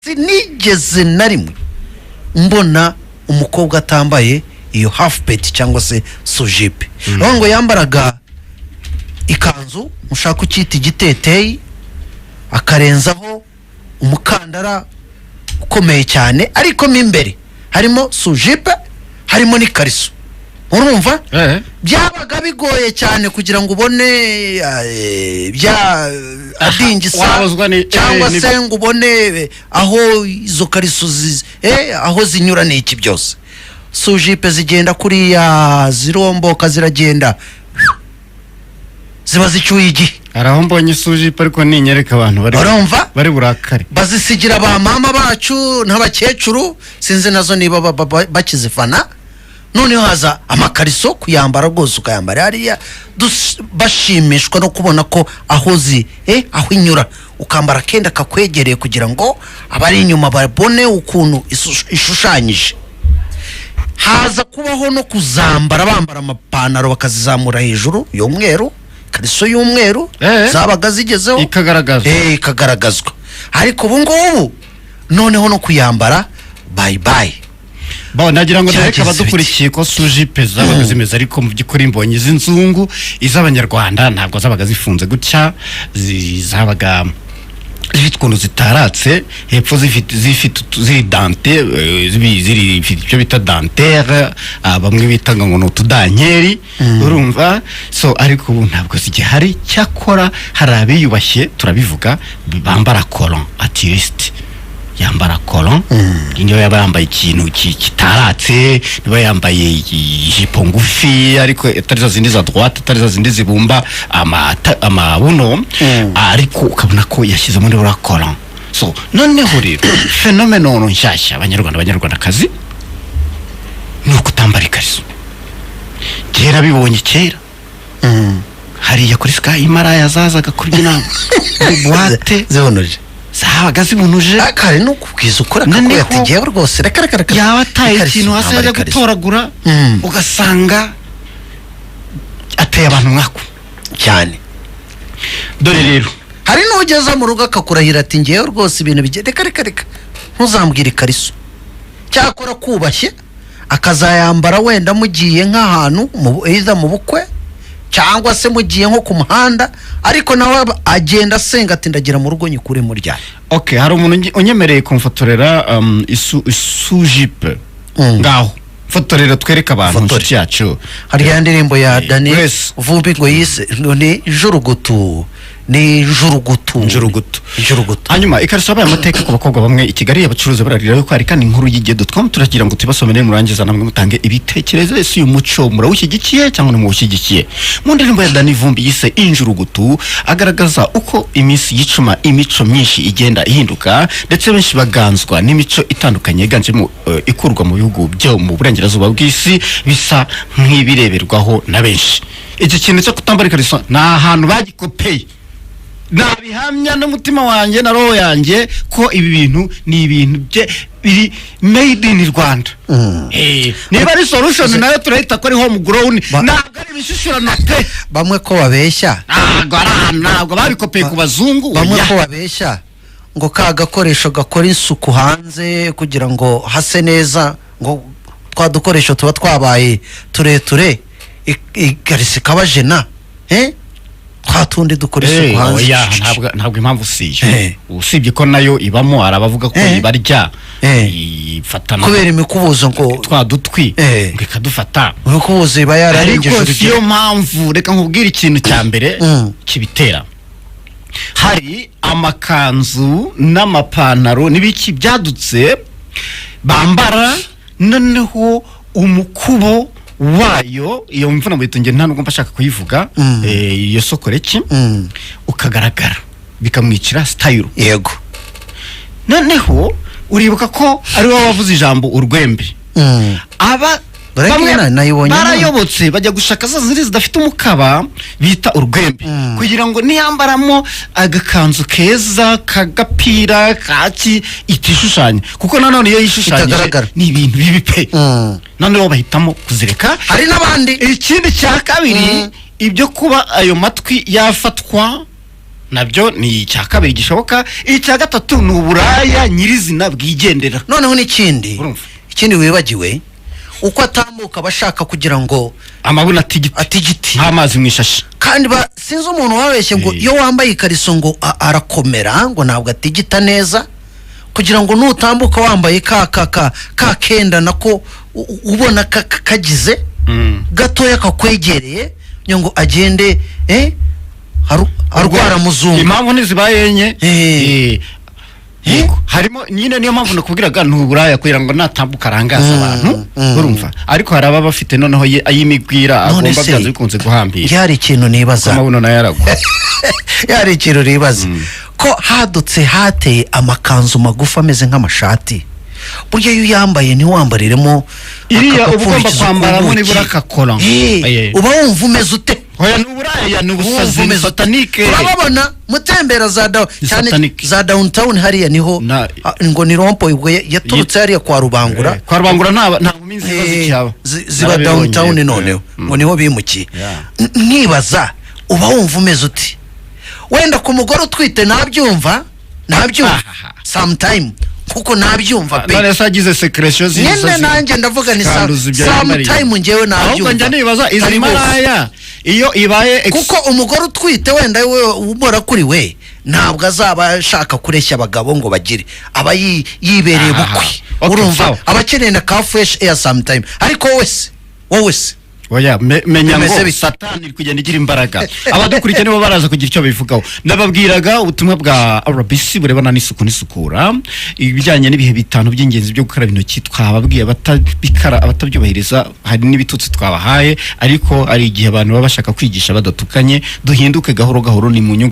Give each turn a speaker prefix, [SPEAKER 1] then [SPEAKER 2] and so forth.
[SPEAKER 1] sinigeze na rimwe mbona umukobwa atambaye iyo half pet cyangwa se sojipe. Ngo yambaraga ikanzu mushaka ukita igiteteyi akarenzaho umukandara ukomeye cyane, ariko mo imbere harimo sojipe harimo n'ikariso. Urumva byabaga bigoye cyane kugira ngo ubone bya adingisa cyangwa se ngo ubone aho izo kariso aho zinyura n'iki byose. Sojipe zigenda kuriya ziromboka ziragenda ziba zicyuye igihe.
[SPEAKER 2] Araho mbonye sojipe ariko ninyereka abantu bari burakare
[SPEAKER 1] bazisigira ba mama bacu n'abakecuru sinzi nazo niba bakizifana. Noneho haza amakariso kuyambara rwose ukayambara hariya bashimishwa no kubona ko aho aho inyura ukambara kenda kakwegereye kugira ngo abari inyuma babone ukuntu ishushanyije. Haza kubaho no kuzambara bambara amapantaro bakazizamura hejuru y'umweru, kariso y'umweru zabaga zigezeho ikagaragazwa. Ariko ubu ngubu noneho no kuyambara bye bye.
[SPEAKER 2] Nagira ngo nareka badukurikiye ko sojipe zabaga zimeze, ariko mu by'ukuri mbonye iz'inzungu iz'abanyarwanda ntabwo zabaga zifunze gutya, zabaga zifite ukuntu zitaratse hepfo zifite zidante zifite icyo bita dantere, bamwe bita ngo n'utudankeri. Urumva so ariko ubu ntabwo zigihari. Cyakora hari abiyubashye turabivuga bambara colon atiriste, yambara colon niyo yaba yambaye ikintu kitaratse, niba yambaye ijipo ngufi ariko atari za zindi za droite, atari za zindi zibumba amabuno, ariko ukabona ko yashyize muri ura colon. So noneho rero fenomeno nshyashya abanyarwandakazi ni ukutambara ikariso. Kera bibonye kera hariya kuri Sky Himalaya zazaga kurya inama buwate
[SPEAKER 1] zibonoje
[SPEAKER 2] zabaga zibunuje
[SPEAKER 1] akare no kubwiza ukora kako yatigiye rwose reka
[SPEAKER 2] yaba taye ikintu hasi yajya gutoragura ugasanga ateye abantu mwako cyane. Dore rero hari n'ugeza mu rugo akakurahira ati ngiye rwose ibintu bigende reka ntuzambwire ikariso. Cyakora kubashye akazayambara wenda mugiye nk'ahantu mu bukwe cyangwa se mugiye nko ku muhanda, ariko nawe agenda asenga ati ndagira mu rugo nyikure mu ryari. Okay, hari umuntu unyemereye kumfotorera sojipe ngaho fotorera twereka abantu inshuti yacu. Hari ya ndirimbo ya Dani Vumbi ngo yise ni jurugutu njurugutu. Hanyuma ikariso abaye amateka ku bakobwa bamwe i Kigali abacuruza bararira yuko ari kandi inkuru y'igedotcom turagira ngo tubasomere murangiza namwe mutange ibitekerezo ese uyu muco murawushyigikiye cyangwa ntimuwushyigikiye. Mu ndirimbo ya Dani Vumbi yise injurugutu agaragaza uko iminsi yicuma imico myinshi igenda ihinduka, ndetse benshi baganzwa n'imico itandukanye yiganjemo ikurwa mu bihugu byo mu burengerazuba bw'isi bisa nk'ibireberwaho na benshi. Iki kintu cyo kutambara ikariso na ahantu bagikopeye nabihamya n'umutima wanjye na roho yanjye ko ibi bintu ni ibintu biri made in Rwanda. Niba ari solution nayo turahita ko ari home grown, ntabwo ari ibishishurano pe. Bamwe ko babeshya ntabwo babikopeye ku bazungu, bamwe ko babeshya ngo ka gakoresho gakora isuku hanze kugira ngo hase neza, ngo twa dukoresho tuba twabaye tureture ikariso kabajena twatundi dukoresho kuhanze. Ntabwo impamvu usibye ko nayo ibamo arabavuga ko ibarya ifatana kubera imikubuzo ngo twadutwi ngo ikadufata imikubuzo iba yararengeje. Ariko siyo mpamvu reka nkubwire ikintu cya mbere kibitera. Hari amakanzu n'amapantaro n'ibiki byadutse bambara, noneho umukubo wayo iyo mvuna mwitunge nta nubwo mbashaka kuyivuga iyo sokoreki ukagaragara bikamwicira style. Yego, noneho uribuka ko ari wowe wavuze ijambo urwembe. Aba barayobotse bajya gushaka za ziri zidafite umukaba bita urwembe kugira ngo niyambaramo agakanzu keza kagapira kaki itishushanya, kuko nanone iyo yishushanyije ni ibintu bibi pe. Noneho bahitamo kuzireka. Hari n'abandi ikindi cya kabiri ibyo kuba ayo matwi yafatwa nabyo ni icya kabiri gishoboka. Icya gatatu ni uburaya nyirizina bwigendera.
[SPEAKER 1] noneho n'ikindi wibagiwe uko atambuka bashaka kugira ngo
[SPEAKER 2] amabuna atigiti nk'amazi mu ishashi,
[SPEAKER 1] kandi sinzi umuntu wabeshye ngo iyo wambaye ikariso ngo arakomera, ngo ntabwo atigita neza, kugira ngo nutambuka wambaye ka kenda nako ubona kagize gatoya kakwegereye ngo agende arwara muzungu.
[SPEAKER 2] Impamvu ntizibaye enye. Harimo nyine niyo mpamvu nakubwiraga n'uburaya kugira ngo natambuka arangaza abantu, urumva. Ariko haraba bafite noneho ayimigwira agomba byanze bikunze guhambira.
[SPEAKER 1] Yari ikintu nibaza,
[SPEAKER 2] amabuno nayo aragwa.
[SPEAKER 1] yari ikintu nibaza ko hadutse hateye amakanzu magufa ameze nk'amashati, burya iyo uyambaye ntiwambariremo
[SPEAKER 2] iriya uba ugomba kwambaramo nibura akakora.
[SPEAKER 1] Uba wumva umeze ute?
[SPEAKER 2] Oya n'uburaya n'ubusazi satanike.
[SPEAKER 1] Urababona mutembera za downtown hariya niho ngo ni rompo yaturutse hariya kwa Rubangura.
[SPEAKER 2] Kwa Rubangura nta minsi zicyaba
[SPEAKER 1] ziba downtown noneho ngo niho bimukiye. Nibaza uba wumva umeze uti? Wenda ku mugore utwite nabyumva sometime kuko nabyumva pe.
[SPEAKER 2] None sagize secretion
[SPEAKER 1] nyine nanjye ndavuga ni sometime ngewe nabyumva.
[SPEAKER 2] Ahubwo njya nibaza izi maraya iyo ibaye
[SPEAKER 1] kuko umugore utwite wenda we umora kuri we ntabwo azaba ashaka kureshya abagabo ngo bagire, aba yibereye bukwe, urumva abakeneye na ka fresh air sometime. Ariko wowe se
[SPEAKER 2] oya menya ngo satani kugenda igira imbaraga. Abadukurikiye nibo baraza kugira icyo bivugaho. Nababwiraga ubutumwa bwa RBC burebana n'isuku n'isukura, ibijyanye n'ibihe bitanu by'ingenzi byo gukaraba intoki. Twababwiye abatabyubahiriza hari n'ibitutsi twabahaye, ariko ari igihe abantu baba bashaka kwigisha badatukanye. Duhinduke gahoro gahoro, ni mu nyungu